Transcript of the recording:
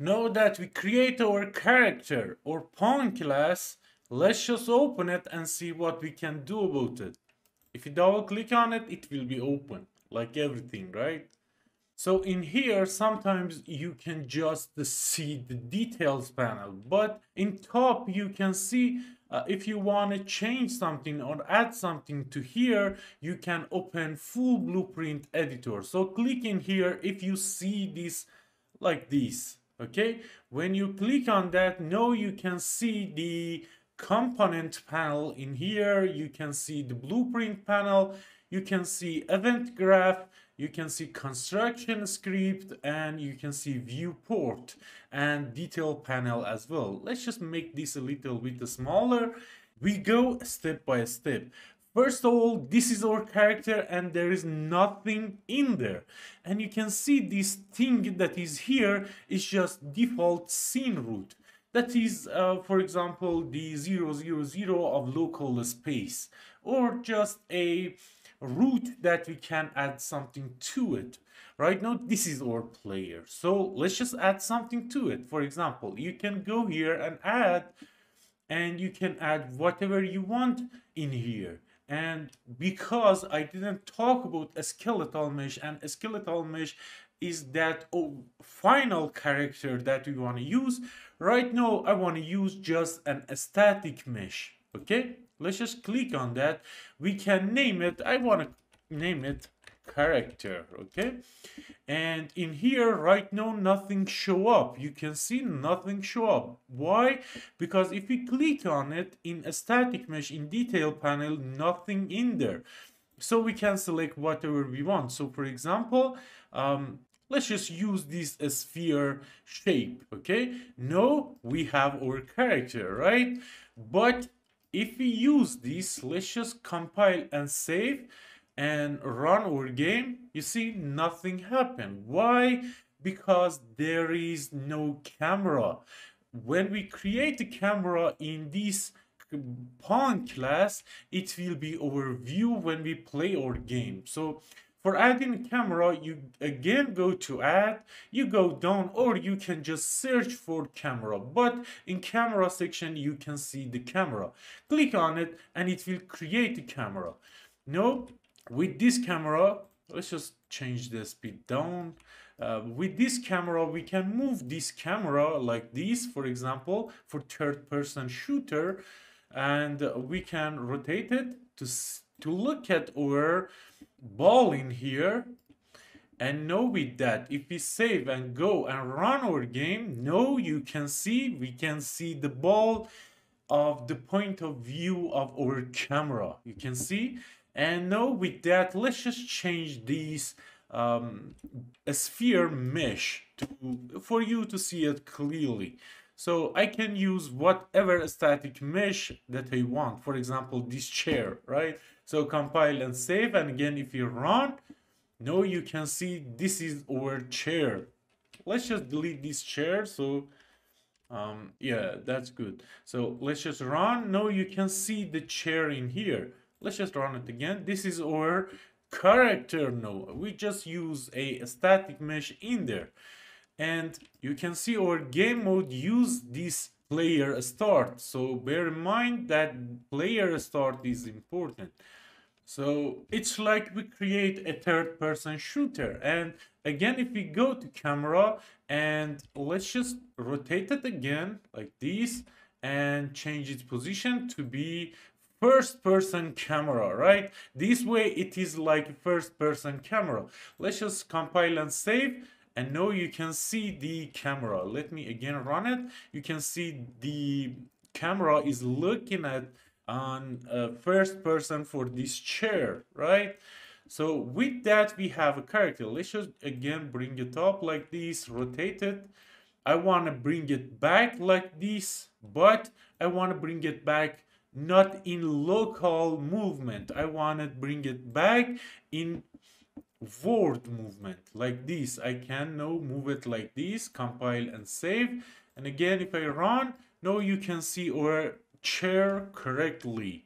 Now that we create our character or pawn class, let's just open it and see what we can do about it. If you double click on it, it will be open, like everything, right? So in here, sometimes you can just see the details panel, but in top you can see if you want to change something or add something to here, you can open full blueprint editor. So click in here if you see this like this, okay? When you click on that, now you can see the component panel in here, you can see the blueprint panel, you can see event graph, you can see construction script, and you can see viewport and detail panel as well. Let's just make this a little bit smaller. We go step by step. First of all, this is our character and there is nothing in there. And you can see this thing that is here is just default scene root. That is, for example, the 000 of local space, or just a root that we can add something to it. Right now, this is our player. So let's just add something to it. For example, you can go here and add, and you can add whatever you want in here. And because I didn't talk about a skeletal mesh, and a skeletal mesh is that final character that we want to use, right now I want to use just a static mesh. Okay, let's just click on that. We can name it, I want to name it character. Okay, and in here right now nothing show up. You can see nothing show up. Why? Because if we click on it in a static mesh in detail panel, nothing in there. So we can select whatever we want. So for example, let's just use this sphere shape. Okay, now we have our character, right? But if we use this, let's just compile and save and run our game, you see nothing happened. Why? Because there is no camera. When we create a camera in this pawn class, it will be our view when we play our game. So for adding a camera, you again go to add, you go down, or you can just search for camera. But in camera section, you can see the camera. Click on it and it will create a camera. Now, with this camera, let's just change the speed down. With this camera, we can move this camera like this, for example, for third-person shooter, and we can rotate it to look at our ball in here. And now with that, if we save and go and run our game, now you can see, we can see the ball of the point of view of our camera. You can see. And now with that, let's just change these a sphere mesh for you to see it clearly. So I can use whatever static mesh that I want. For example, this chair, right? So compile and save. And again, if you run, now you can see this is our chair. Let's just delete this chair. So yeah, that's good. So let's just run. Now you can see the chair in here. Let's just run it again. This is our character now. We just use a static mesh in there. And you can see our game mode use this player start. So bear in mind that player start is important. So it's like we create a third-person shooter. And again, if we go to camera and let's just rotate it again like this and change its position to be first-person camera, right? This way it is like first-person camera. Let's just compile and save. And now you can see the camera. Let me again run it. You can see the camera is looking at on first person for this chair, right? So with that, we have a character. Let's just again bring it up like this, rotate it. I want to bring it back like this, but I want to bring it back not in local movement. I want to bring it back in forward movement like this. I can now move it like this, compile and save. And again, if I run, now you can see our chair correctly.